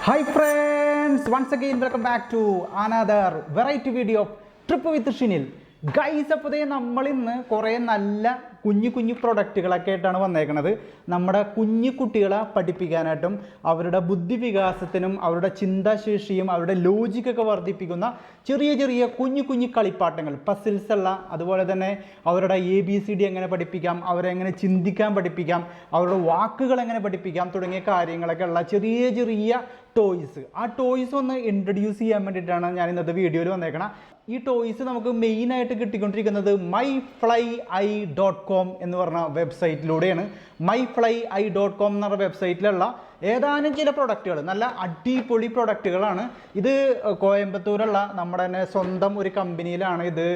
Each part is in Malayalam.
Hi friends, once again welcome back to another variety video of Trip with Shinil. Guys അപ്പോൾ നമ്മൾ ഇന്ന് കുറേ നല്ല കുഞ്ഞു പ്രൊഡക്റ്റുകളൊക്കെ ആയിട്ടാണ് വന്നേക്കുന്നത്. നമ്മുടെ കുഞ്ഞു കുട്ടികളെ പഠിപ്പിക്കാനായിട്ടും അവരുടെ ബുദ്ധി വികാസത്തിനും അവരുടെ ചിന്താശേഷിയും അവരുടെ ലോജിക്കൊക്കെ വർദ്ധിപ്പിക്കുന്ന ചെറിയ കുഞ്ഞു കളിപ്പാട്ടങ്ങൾ, പസിൽസ് ഉള്ള, അതുപോലെ തന്നെ അവരുടെ ABCD എങ്ങനെ പഠിപ്പിക്കാം, അവരെങ്ങനെ ചിന്തിക്കാൻ പഠിപ്പിക്കാം, അവരുടെ വാക്കുകൾ എങ്ങനെ പഠിപ്പിക്കാം തുടങ്ങിയ കാര്യങ്ങളൊക്കെ ഉള്ള ചെറിയ ടോയ്സ്. ആ ടോയ്സ് ഒന്ന് ഇൻട്രൊഡ്യൂസ് ചെയ്യാൻ വേണ്ടിയിട്ടാണ് ഞാൻ ഇന്നത്തെ വീഡിയോയിൽ വന്നേക്കണം. ഈ ടോയ്സ് നമുക്ക് മെയിനായിട്ട് കിട്ടിക്കൊണ്ടിരിക്കുന്നത് myflyi.com എന്ന് പറഞ്ഞ വെബ്സൈറ്റിലൂടെയാണ്. myflyi.com എന്ന് പറഞ്ഞ വെബ്സൈറ്റിലുള്ള ഏതാനും ചില പ്രൊഡക്റ്റുകൾ, നല്ല അടിപൊളി പ്രൊഡക്റ്റുകളാണ്. ഇത് കോയമ്പത്തൂരുള്ള നമ്മുടെ തന്നെ സ്വന്തം ഒരു കമ്പനിയിലാണ് ഇത്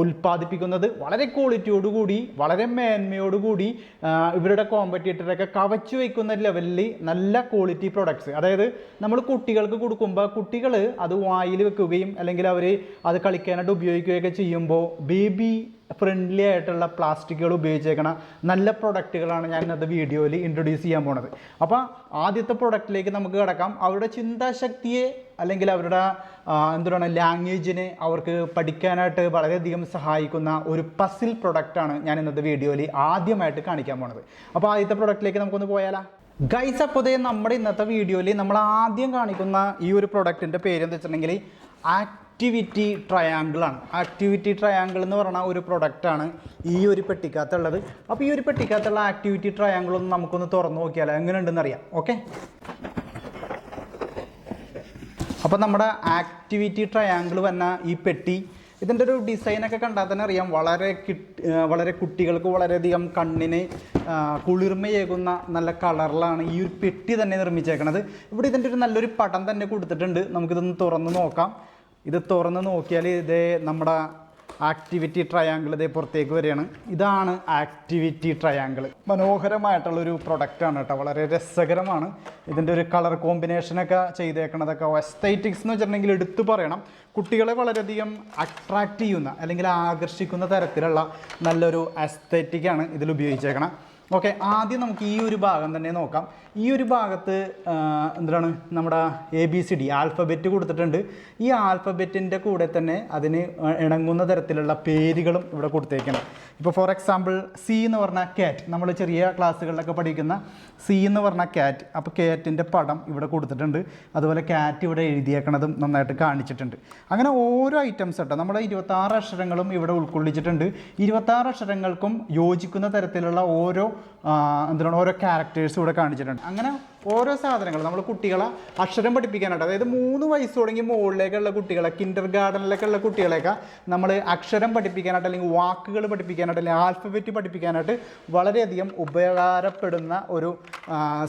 ഉൽപ്പാദിപ്പിക്കുന്നത്. വളരെ ക്വാളിറ്റിയോടുകൂടി, വളരെ മേന്മയോടുകൂടി ഇവരുടെ കോമ്പറ്റീറ്ററൊക്കെ കവച്ചു വയ്ക്കുന്ന ലെവലിൽ നല്ല ക്വാളിറ്റി പ്രൊഡക്ട്സ്. അതായത് നമ്മൾ കുട്ടികൾക്ക് കൊടുക്കുമ്പോൾ കുട്ടികൾ അത് വായിൽ വെക്കുകയും അല്ലെങ്കിൽ അവർ അത് കളിക്കാനായിട്ട് ഉപയോഗിക്കുകയൊക്കെ ചെയ്യുമ്പോൾ ബേബി ഫ്രണ്ട്ലി ആയിട്ടുള്ള പ്ലാസ്റ്റിക്കുകൾ ഉപയോഗിച്ചേക്കണ നല്ല പ്രൊഡക്റ്റുകളാണ് ഞാൻ ഇന്നത്തെ വീഡിയോയിൽ ഇൻട്രൊഡ്യൂസ് ചെയ്യാൻ പോണത്. അപ്പോൾ ആദ്യത്തെ പ്രൊഡക്റ്റിലേക്ക് നമുക്ക് കിടക്കാം. അവരുടെ ചിന്താശക്തിയെ അല്ലെങ്കിൽ അവരുടെ ലാംഗ്വേജിനെ അവർക്ക് പഠിക്കാനായിട്ട് വളരെയധികം സഹായിക്കുന്ന ഒരു പസിൽ പ്രൊഡക്റ്റാണ് ഞാൻ ഇന്നത്തെ വീഡിയോയിൽ ആദ്യമായിട്ട് കാണിക്കാൻ പോണത്. അപ്പോൾ ആദ്യത്തെ പ്രൊഡക്റ്റിലേക്ക് നമുക്കൊന്ന് പോയാലോ ഗൈസ്. അപ്പോൾ നമ്മുടെ ഇന്നത്തെ വീഡിയോയിൽ നമ്മൾ ആദ്യം കാണിക്കുന്ന ഈ ഒരു പ്രൊഡക്റ്റിൻ്റെ പേര് എന്താ വെച്ചിട്ടുണ്ടെങ്കിൽ ആക്ടിവിറ്റി ട്രയാങ്കിൾ ആണ്. ആക്ടിവിറ്റി ട്രയാങ്കിൾ എന്ന് പറഞ്ഞ ഒരു പ്രൊഡക്റ്റാണ് ഈ ഒരു പെട്ടിക്കകത്തുള്ളത്. അപ്പോൾ ഈ ഒരു പെട്ടിക്കകത്തുള്ള ആക്ടിവിറ്റി ട്രയാങ്കിൾ ഒന്ന് നമുക്കൊന്ന് തുറന്നു നോക്കിയാലോ എങ്ങനെ ഉണ്ടെന്ന് അറിയാം. ഓക്കെ, അപ്പോൾ നമ്മുടെ ആക്ടിവിറ്റി ട്രയാങ്കിൾ വന്ന ഈ പെട്ടി, ഇതിൻ്റെ ഒരു ഡിസൈനൊക്കെ കണ്ടാൽ തന്നെ അറിയാം വളരെ കുട്ടികൾക്ക് വളരെയധികം കണ്ണിന് കുളിർമയേകുന്ന നല്ല കളറിലാണ് ഈ ഒരു പെട്ടി തന്നെ നിർമ്മിച്ചേക്കണത്. ഇവിടെ ഇതിൻ്റെ ഒരു നല്ലൊരു പടം തന്നെ കൊടുത്തിട്ടുണ്ട്. നമുക്കിതൊന്ന് തുറന്ന് നോക്കാം. ഇത് തുറന്ന് നോക്കിയാൽ ഇതേ നമ്മുടെ ആക്ടിവിറ്റി ട്രയാങ്കിൾ ഇതേ പുറത്തേക്ക് വരികയാണ്. ഇതാണ് ആക്ടിവിറ്റി ട്രയാങ്കിൾ. മനോഹരമായിട്ടുള്ളൊരു പ്രൊഡക്റ്റാണ് കേട്ടോ, വളരെ രസകരമാണ്. ഇതിൻ്റെ ഒരു കളർ കോമ്പിനേഷനൊക്കെ ചെയ്തേക്കണതൊക്കെ എസ്തറ്റിക്സ് എന്ന് വെച്ചിട്ടുണ്ടെങ്കിൽ എടുത്തു പറയണം. കുട്ടികളെ വളരെയധികം അട്രാക്റ്റ് ചെയ്യുന്ന അല്ലെങ്കിൽ ആകർഷിക്കുന്ന തരത്തിലുള്ള നല്ലൊരു എസ്തറ്റിക്കാണ് ഇതിൽ ഉപയോഗിച്ചേക്കണം. ഓക്കെ, ആദ്യം നമുക്ക് ഈ ഒരു ഭാഗം തന്നെ നോക്കാം. ഈ ഒരു ഭാഗത്ത് നമ്മുടെ ABCD ആൽഫബറ്റ് കൊടുത്തിട്ടുണ്ട്. ഈ ആൽഫബറ്റിൻ്റെ കൂടെ തന്നെ അതിന് ഇണങ്ങുന്ന തരത്തിലുള്ള പേരുകളും ഇവിടെ കൊടുത്തേക്കണം. ഇപ്പോൾ ഫോർ എക്സാമ്പിൾ C എന്ന് പറഞ്ഞാൽ ക്യാറ്റ്, നമ്മൾ ചെറിയ ക്ലാസ്സുകളിലൊക്കെ പഠിക്കുന്ന C എന്ന് പറഞ്ഞാൽ ക്യാറ്റ്. അപ്പോൾ ക്യാറ്റിൻ്റെ പടം ഇവിടെ കൊടുത്തിട്ടുണ്ട്. അതുപോലെ ക്യാറ്റ് ഇവിടെ എഴുതിയേക്കണതും നന്നായിട്ട് കാണിച്ചിട്ടുണ്ട്. അങ്ങനെ ഓരോ ഐറ്റംസ് കേട്ടോ, നമ്മുടെ 26 അക്ഷരങ്ങളും ഇവിടെ ഉൾക്കൊള്ളിച്ചിട്ടുണ്ട്. 26 അക്ഷരങ്ങൾക്കും യോജിക്കുന്ന തരത്തിലുള്ള ഓരോ ക്യാരക്ടേഴ്സും ഇവിടെ കാണിച്ചിട്ടുണ്ട്. അങ്ങനെ ഓരോ സാധനങ്ങൾ നമ്മൾ കുട്ടികളെ അക്ഷരം പഠിപ്പിക്കാനായിട്ട്, അതായത് 3 വയസ്സ് തുടങ്ങി മുകളിലേക്കുള്ള കുട്ടികളെ, കിൻഡർ ഗാർഡനിലേക്കുള്ള കുട്ടികളെയൊക്കെ നമ്മൾ അക്ഷരം പഠിപ്പിക്കാനായിട്ട് അല്ലെങ്കിൽ വാക്കുകൾ പഠിപ്പിക്കാനായിട്ട് അല്ലെങ്കിൽ ആൽഫബറ്റ് പഠിപ്പിക്കാനായിട്ട് വളരെയധികം ഉപകാരപ്പെടുന്ന ഒരു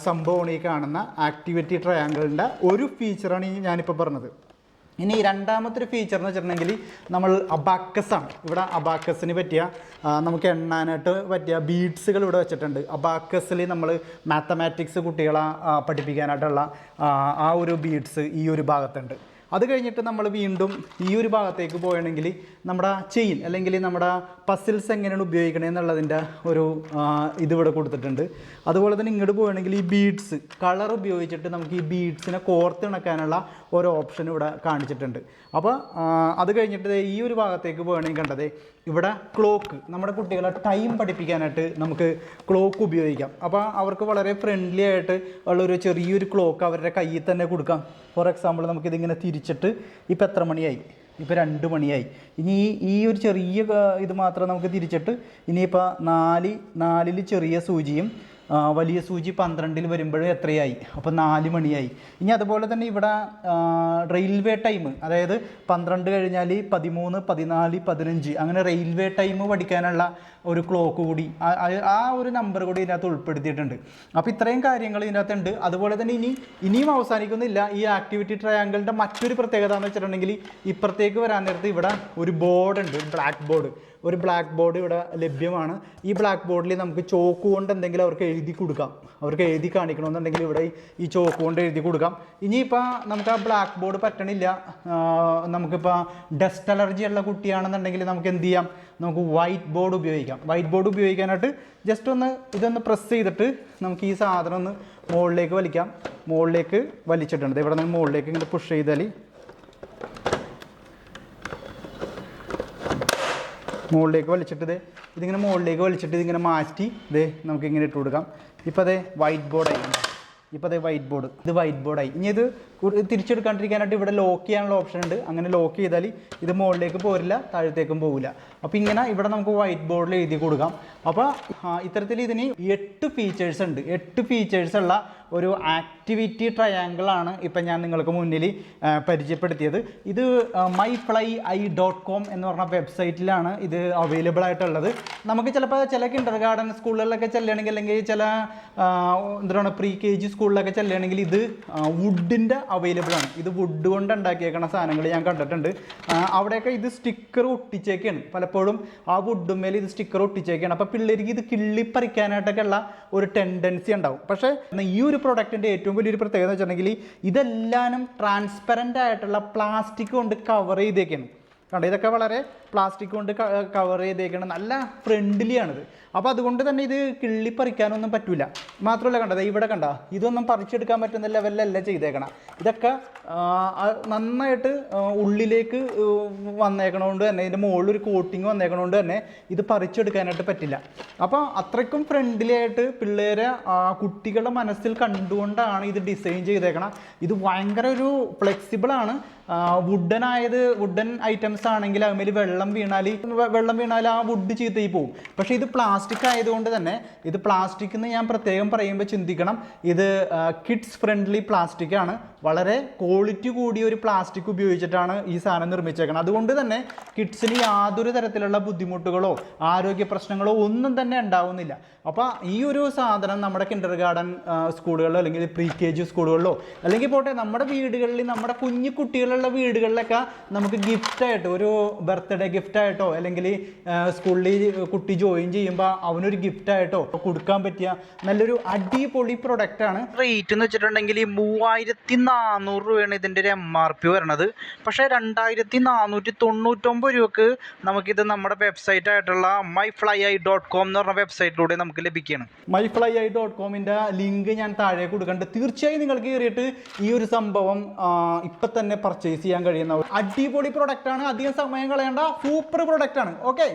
സംഭവമാണ് ഈ കാണുന്ന ആക്ടിവിറ്റി ട്രയാങ്കിളിൻ്റെ ഒരു ഫീച്ചറാണ് ഈ ഞാനിപ്പോൾ പറഞ്ഞത്. ഇനി രണ്ടാമത്തെ ഒരു ഫീച്ചർ എന്ന് വെച്ചിട്ടുണ്ടെങ്കിൽ നമ്മൾ അബാക്കസാണ്. ഇവിടെ അബാക്കസിന് പറ്റിയ നമുക്ക് എണ്ണാനായിട്ട് പറ്റിയ ബീഡ്സുകൾ ഇവിടെ വെച്ചിട്ടുണ്ട്. അബാക്കസിൽ നമ്മൾ മാത്തമാറ്റിക്സ് കുട്ടികളെ പഠിപ്പിക്കാനായിട്ടുള്ള ആ ഒരു ബീഡ്സ് ഈ ഒരു ഭാഗത്തുണ്ട്. അത് കഴിഞ്ഞിട്ട് നമ്മൾ വീണ്ടും ഈ ഒരു ഭാഗത്തേക്ക് പോയണമെങ്കിൽ നമ്മുടെ ചെയിൻ അല്ലെങ്കിൽ നമ്മുടെ പസിൽസ് എങ്ങനെയാണ് ഉപയോഗിക്കണത് എന്നുള്ളതിൻ്റെ ഒരു ഇതിവിടെ കൊടുത്തിട്ടുണ്ട്. അതുപോലെ തന്നെ ഇങ്ങോട്ട് പോവുകയാണെങ്കിൽ ഈ ബീഡ്സ് കളർ ഉപയോഗിച്ചിട്ട് നമുക്ക് ഈ ബീഡ്സിനെ കോർത്തിണക്കാനുള്ള ഒരു ഓപ്ഷൻ ഇവിടെ കാണിച്ചിട്ടുണ്ട്. അപ്പോൾ അത് കഴിഞ്ഞിട്ട് ഈ ഒരു ഭാഗത്തേക്ക് പോവുകയാണെങ്കിൽ കണ്ടത് ഇവിടെ ക്ലോക്ക്, നമ്മുടെ കുട്ടികളെ ടൈം പഠിപ്പിക്കാനായിട്ട് നമുക്ക് ക്ലോക്ക് ഉപയോഗിക്കാം. അപ്പോൾ അവർക്ക് വളരെ ഫ്രണ്ട്ലി ആയിട്ട് ഉള്ളൊരു ചെറിയൊരു ക്ലോക്ക് അവരുടെ കയ്യിൽ തന്നെ കൊടുക്കാം. ഫോർ എക്സാമ്പിൾ നമുക്കിതിങ്ങനെ തിരിച്ചിട്ട് ഇപ്പോൾ എത്ര മണിയായി, ഇപ്പോൾ 2 മണിയായി. ഇനി ഈ ഒരു ചെറിയ ഇത് മാത്രം നമുക്ക് തിരിച്ചിട്ട് ഇനിയിപ്പോൾ 4 ചെറിയ സൂചിയും വലിയ സൂചി 12 വരുമ്പോഴും എത്രയായി, അപ്പോൾ 4 മണിയായി. ഇനി അതുപോലെ തന്നെ ഇവിടെ റെയിൽവേ ടൈം, അതായത് 12 കഴിഞ്ഞാൽ 13, 14, 15 അങ്ങനെ റെയിൽവേ ടൈം പഠിക്കാനുള്ള ഒരു ക്ലോക്ക് കൂടി ആ ഒരു നമ്പർ കൂടി ഇതിനകത്ത് ഉൾപ്പെടുത്തിയിട്ടുണ്ട്. അപ്പോൾ ഇത്രയും കാര്യങ്ങൾ ഇതിനകത്തുണ്ട്. അതുപോലെ തന്നെ ഇനിയും അവസാനിക്കുന്നില്ല. ഈ ആക്ടിവിറ്റി ട്രയാങ്കിളിൻ്റെ മറ്റൊരു പ്രത്യേകത എന്ന് വെച്ചിട്ടുണ്ടെങ്കിൽ ഇപ്പുറത്തേക്ക് വരാൻ നേരത്ത് ഇവിടെ ഒരു ബോർഡ് ഉണ്ട്, ഒരു ബ്ലാക്ക് ബോർഡ് ഇവിടെ ലഭ്യമാണ്. ഈ ബ്ലാക്ക് ബോർഡിൽ നമുക്ക് ചോക്ക് കൊണ്ട് എന്തെങ്കിലും അവർക്ക് എഴുതി കൊടുക്കാം. അവർക്ക് എഴുതി കാണിക്കണമെന്നുണ്ടെങ്കിൽ ഇവിടെ ഈ ചോക്ക് കൊണ്ട് എഴുതി കൊടുക്കാം. ഇനിയിപ്പോൾ നമുക്ക് ആ ബ്ലാക്ക് ബോർഡ് പറ്റണില്ല, നമുക്കിപ്പോൾ ഡസ്റ്റ് അലർജി ഉള്ള കുട്ടിയാണെന്നുണ്ടെങ്കിൽ നമുക്ക് എന്ത് ചെയ്യാം, നമുക്ക് വൈറ്റ് ബോർഡ് ഉപയോഗിക്കാം. വൈറ്റ് ബോർഡ് ഉപയോഗിക്കാനായിട്ട് ജസ്റ്റ് ഇതൊന്ന് പ്രസ് ചെയ്തിട്ട് നമുക്ക് ഈ സാധനം ഒന്ന് മുകളിലേക്ക് വലിക്കാം. മുകളിലേക്ക് വലിച്ചിട്ടുണ്ട്. ഇവിടെ നിന്ന് മുകളിലേക്ക് ഇങ്ങനെ പുഷ് ചെയ്താൽ മുകളിലേക്ക് വലിച്ചിട്ട് ഇതിങ്ങനെ മുകളിലേക്ക് വലിച്ചിട്ട് ഇതിങ്ങനെ മാറ്റി നമുക്കിങ്ങനെ ഇട്ട് കൊടുക്കാം. ഇപ്പോൾ വൈറ്റ് ബോർഡായി. ഇപ്പോൾ വൈറ്റ് ബോർഡ്, ഇത് വൈറ്റ് ബോർഡായി. ഇനി ഇത് തിരിച്ചെടുക്കാണ്ടിരിക്കാനായിട്ട് ഇവിടെ ലോക്ക് ചെയ്യാനുള്ള ഓപ്ഷൻ ഉണ്ട്. അങ്ങനെ ലോക്ക് ചെയ്താൽ ഇത് മുകളിലേക്ക് പോരില്ല, താഴത്തേക്കും പോകില്ല. അപ്പോൾ ഇങ്ങനെ ഇവിടെ നമുക്ക് വൈറ്റ് ബോർഡിൽ എഴുതി കൊടുക്കാം. അപ്പോൾ ഇത്തരത്തിൽ ഇതിന് 8 ഫീച്ചേഴ്സ് ഉണ്ട്. 8 ഫീച്ചേഴ്സ് ഉള്ള ഒരു ആക്ടിവിറ്റി ട്രയാങ്കിളാണ് ഇപ്പം ഞാൻ നിങ്ങൾക്ക് മുന്നിൽ പരിചയപ്പെടുത്തിയത്. ഇത് myflyi.com എന്ന് പറഞ്ഞ വെബ്സൈറ്റിലാണ് ഇത് അവൈലബിൾ ആയിട്ടുള്ളത്. നമുക്ക് ചിലപ്പോൾ ചില കിൻഡർ ഗാർഡൻ സ്കൂളുകളിലൊക്കെ ചെല്ലുകയാണെങ്കിൽ, അല്ലെങ്കിൽ ചില എന്താണ് പ്രീ KG സ്കൂളിലൊക്കെ ചെല്ലുകയാണെങ്കിൽ ഇത് വുഡിൻ്റെ അവൈലബിൾ ആണ്. ഇത് വുഡ് കൊണ്ട് ഉണ്ടാക്കിയേക്കണ സാധനങ്ങൾ ഞാൻ കണ്ടിട്ടുണ്ട്. അവിടെയൊക്കെ ഇത് സ്റ്റിക്കർ ഒട്ടിച്ചേക്കാണ്. പലപ്പോഴും ആ വുഡും മേലെ ഇത് സ്റ്റിക്കർ ഒട്ടിച്ചേക്കാണ്. അപ്പോൾ പിള്ളേർക്ക് ഇത് കിള്ളിപ്പറിക്കാനായിട്ടൊക്കെ ഉള്ള ഒരു ടെൻഡൻസി ഉണ്ടാവും. പക്ഷേ ഈ ഒരു പ്രൊഡക്റ്റിൻ്റെ ഏറ്റവും വലിയൊരു പ്രത്യേകത എന്ന് വെച്ചിട്ടുണ്ടെങ്കിൽ ഇതെല്ലാനും ട്രാൻസ്പെറൻ്റ് ആയിട്ടുള്ള പ്ലാസ്റ്റിക് കൊണ്ട് കവർ ചെയ്തേക്കാണ്. കണ്ടോ, ഇതൊക്കെ വളരെ പ്ലാസ്റ്റിക് കൊണ്ട് കവർ ചെയ്തേക്കണം. നല്ല ഫ്രണ്ട്ലിയാണിത്. അപ്പോൾ അതുകൊണ്ട് തന്നെ ഇത് കിള്ളിപ്പറിക്കാനൊന്നും പറ്റില്ല. മാത്രമല്ല കണ്ടത് ഇവിടെ കണ്ട, ഇതൊന്നും പറിച്ചെടുക്കാൻ പറ്റുന്ന ലെവലിലല്ല ചെയ്തേക്കണം. ഇതൊക്കെ നന്നായിട്ട് ഉള്ളിലേക്ക് വന്നേക്കണോണ്ട് തന്നെ, ഇതിൻ്റെ മുകളിൽ ഒരു കോട്ടിങ് വന്നേക്കണോണ്ട് തന്നെ ഇത് പറിച്ചെടുക്കാനായിട്ട് പറ്റില്ല. അപ്പോൾ അത്രയ്ക്കും ഫ്രണ്ട്ലി ആയിട്ട് പിള്ളേരെ കുട്ടികളുടെ മനസ്സിൽ കണ്ടുകൊണ്ടാണ് ഇത് ഡിസൈൻ ചെയ്തേക്കണം. ഇത് ഭയങ്കര ഒരു ഫ്ലെക്സിബിളാണ്. വുഡൻ ഐറ്റംസ് ആണെങ്കിൽ അതുമാതിരി വെള്ളം വീണാൽ ആ വുഡ് ചീത്തയിൽ പോകും. പക്ഷേ ഇത് പ്ലാസ്റ്റിക് ആയതുകൊണ്ട് തന്നെ, ഇത് പ്ലാസ്റ്റിക് എന്ന് ഞാൻ പ്രത്യേകം പറയുമ്പോൾ ചിന്തിക്കണം, ഇത് കിഡ്സ് ഫ്രണ്ട്ലി പ്ലാസ്റ്റിക് ആണ്. വളരെ ക്വാളിറ്റി കൂടിയ ഒരു പ്ലാസ്റ്റിക് ഉപയോഗിച്ചിട്ടാണ് ഈ സാധനം നിർമ്മിച്ചേക്കുന്നത്. അതുകൊണ്ട് തന്നെ കിഡ്സിന് യാതൊരു തരത്തിലുള്ള ബുദ്ധിമുട്ടുകളോ ആരോഗ്യ പ്രശ്നങ്ങളോ ഒന്നും തന്നെ ഉണ്ടാവുന്നില്ല. അപ്പോൾ ഈ ഒരു സാധനം നമ്മുടെ കിൻഡർ ഗാർഡൻ സ്കൂളുകളിലോ അല്ലെങ്കിൽ പ്രീ KG സ്കൂളുകളിലോ അല്ലെങ്കിൽ പോട്ടെ നമ്മുടെ വീടുകളിൽ, നമ്മുടെ കുഞ്ഞു കുട്ടികളുള്ള വീടുകളിലൊക്കെ നമുക്ക് ഗിഫ്റ്റായിട്ട്, ഒരു ബർത്ത്ഡേ ഗിഫ്റ്റായിട്ടോ അല്ലെങ്കിൽ സ്കൂളിൽ കുട്ടി ജോയിൻ ചെയ്യുമ്പോൾ അവനൊരു ഗിഫ്റ്റായിട്ടോ കൊടുക്കാൻ പറ്റിയ നല്ലൊരു അടിപൊളി പ്രൊഡക്റ്റാണ്. റേറ്റ് എന്ന് വെച്ചിട്ടുണ്ടെങ്കിൽ 3400 രൂപയാണ് ഇതിൻ്റെ ഒരു MRP വരണത്. പക്ഷേ 2499 രൂപക്ക് നമുക്കിത് നമ്മുടെ വെബ്സൈറ്റ് ആയിട്ടുള്ള myflyi.com എന്ന് പറഞ്ഞ വെബ്സൈറ്റിലൂടെ നമുക്ക് ലഭിക്കുകയാണ്. myflyi.com-ന്റെ ലിങ്ക് ഞാൻ താഴെ കൊടുക്കുന്നുണ്ട്. തീർച്ചയായും നിങ്ങൾക്ക് കയറിയിട്ട് ഈ ഒരു സംഭവം ഇപ്പം തന്നെ പർച്ചേസ് ചെയ്യാൻ കഴിയുന്ന അടിപൊളി പ്രൊഡക്റ്റാണ്. അധികം സമയം കളയേണ്ട സൂപ്പർ പ്രൊഡക്റ്റാണ്. ഓക്കെ.